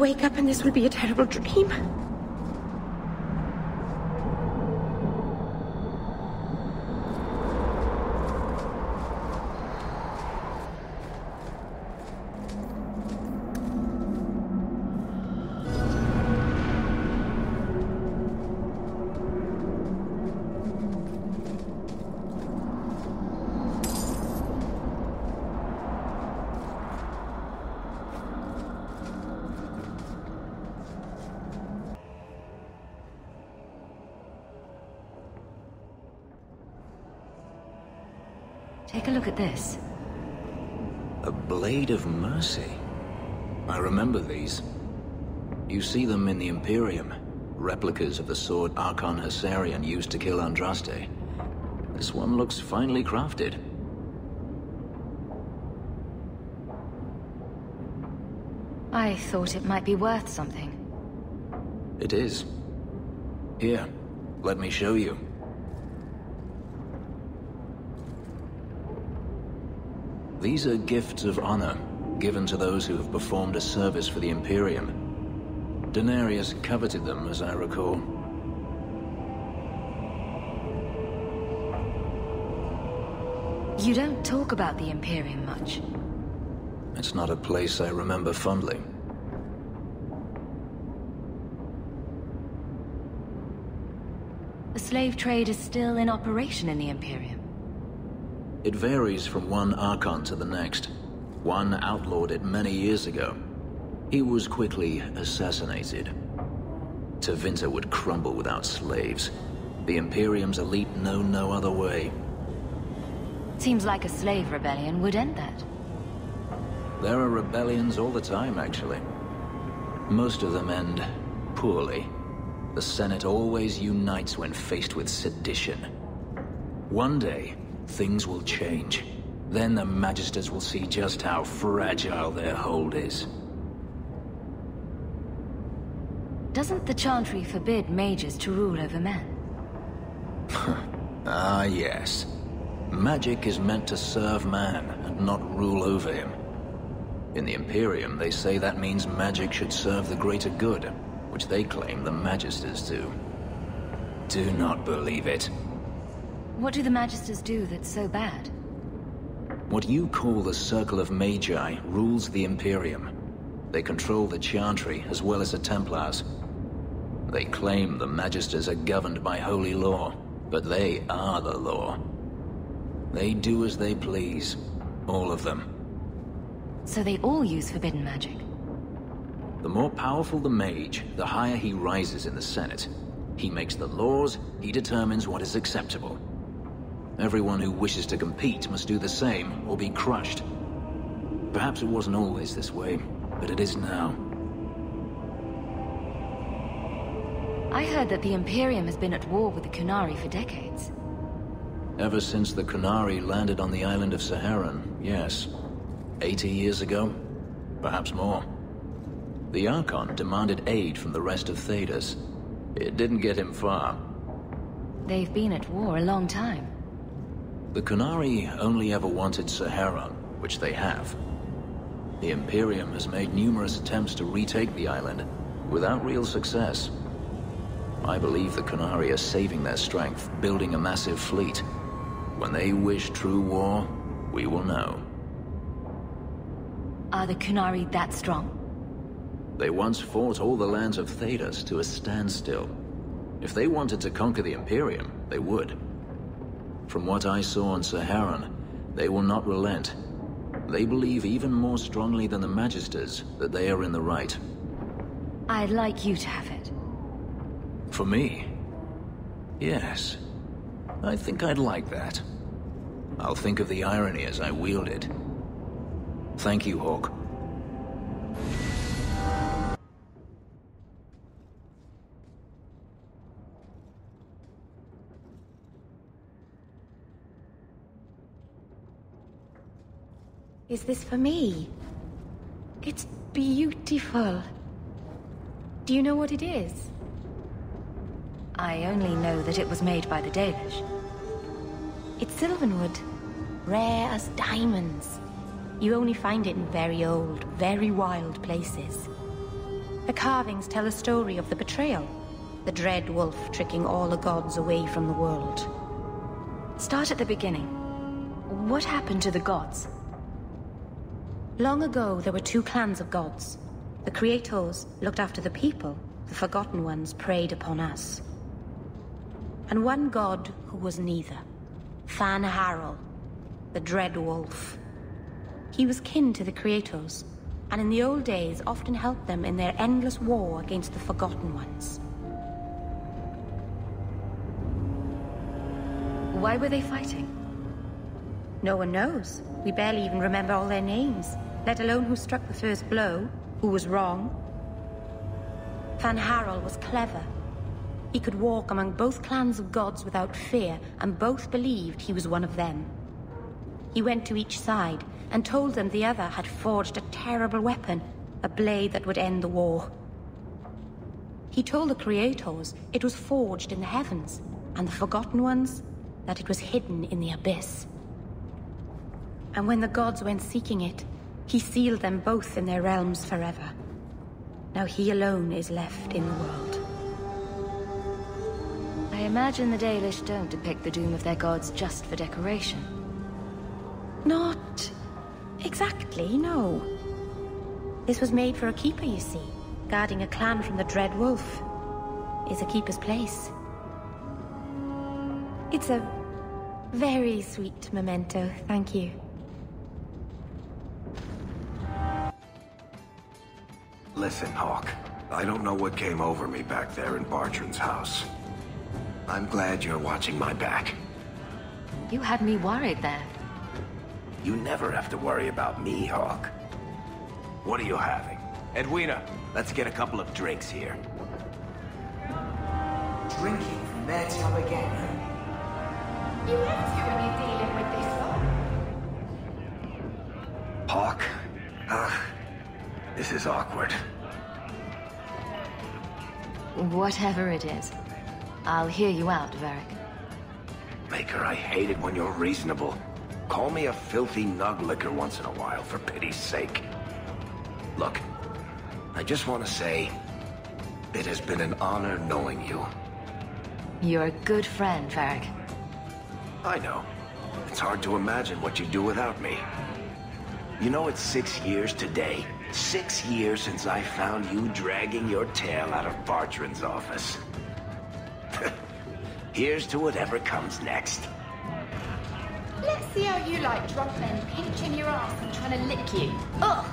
wake up and this will be a terrible dream. Take a look at this. A Blade of Mercy. I remember these. You see them in the Imperium. Replicas of the sword Archon Hessarian used to kill Andraste. This one looks finely crafted. I thought it might be worth something. It is. Here, let me show you. These are gifts of honor, given to those who have performed a service for the Imperium. Denarius coveted them, as I recall. You don't talk about the Imperium much. It's not a place I remember fondly. The slave trade is still in operation in the Imperium. It varies from one Archon to the next. One outlawed it many years ago. He was quickly assassinated. Tevinter would crumble without slaves. The Imperium's elite know no other way. Seems like a slave rebellion would end that. There are rebellions all the time, actually. Most of them end poorly. The Senate always unites when faced with sedition. One day, things will change. Then the Magisters will see just how fragile their hold is. Doesn't the Chantry forbid mages to rule over men? Ah, yes. Magic is meant to serve man and not rule over him. In the Imperium, they say that means magic should serve the greater good, which they claim the Magisters do. Do not believe it. What do the Magisters do that's so bad? What you call the Circle of Magi rules the Imperium. They control the Chantry as well as the Templars. They claim the Magisters are governed by holy law, but they are the law. They do as they please, all of them. So they all use forbidden magic? The more powerful the mage, the higher he rises in the Senate. He makes the laws, he determines what is acceptable. Everyone who wishes to compete must do the same, or be crushed. Perhaps it wasn't always this way, but it is now. I heard that the Imperium has been at war with the Qunari for decades. Ever since the Qunari landed on the island of Saharan, yes. 80 years ago? Perhaps more. The Archon demanded aid from the rest of Thedas. It didn't get him far. They've been at war a long time. The Qunari only ever wanted Saharan, which they have. The Imperium has made numerous attempts to retake the island, without real success. I believe the Qunari are saving their strength, building a massive fleet. When they wish true war, we will know. Are the Qunari that strong? They once fought all the lands of Thedas to a standstill. If they wanted to conquer the Imperium, they would. From what I saw on Saharan, they will not relent. They believe even more strongly than the Magisters that they are in the right. I'd like you to have it. For me? Yes. I think I'd like that. I'll think of the irony as I wield it. Thank you, Hawke. Is this for me? It's beautiful. Do you know what it is? I only know that it was made by the Dalish. It's Sylvanwood. Rare as diamonds. You only find it in very old, very wild places. The carvings tell a story of the betrayal. The Dread Wolf tricking all the gods away from the world. Start at the beginning. What happened to the gods? Long ago, there were two clans of gods. The Creators looked after the people. The Forgotten Ones preyed upon us. And one god who was neither. Fan Harel, the Dread Wolf. He was kin to the Creators, and in the old days often helped them in their endless war against the Forgotten Ones. Why were they fighting? No one knows. We barely even remember all their names, let alone who struck the first blow, who was wrong. Fan Harel was clever. He could walk among both clans of gods without fear, and both believed he was one of them. He went to each side and told them the other had forged a terrible weapon, a blade that would end the war. He told the Creators it was forged in the heavens, and the Forgotten Ones that it was hidden in the abyss. And when the gods went seeking it, he sealed them both in their realms forever. Now he alone is left in the world. I imagine the Dalish don't depict the doom of their gods just for decoration. Not exactly, no. This was made for a keeper, you see. Guarding a clan from the Dread Wolf is a keeper's place. It's a very sweet memento, thank you. Listen, Hawke. I don't know what came over me back there in Bartran's house. I'm glad you're watching my back. You had me worried there. You never have to worry about me, Hawke. What are you having? Edwina, let's get a couple of drinks here. Drinking from their tub again. You have to when you're dealing with this lot. Hawke? This is awkward. Whatever it is. I'll hear you out, Varric. Maker, I hate it when you're reasonable. Call me a filthy nuglicker once in a while, for pity's sake. Look, I just want to say, it has been an honor knowing you. You're a good friend, Varric. I know. It's hard to imagine what you'd do without me. You know, it's 6 years today. 6 years since I found you dragging your tail out of Bartran's office. Here's to whatever comes next. Let's see how you like drunk men pinching your ass and trying to lick you. Ugh!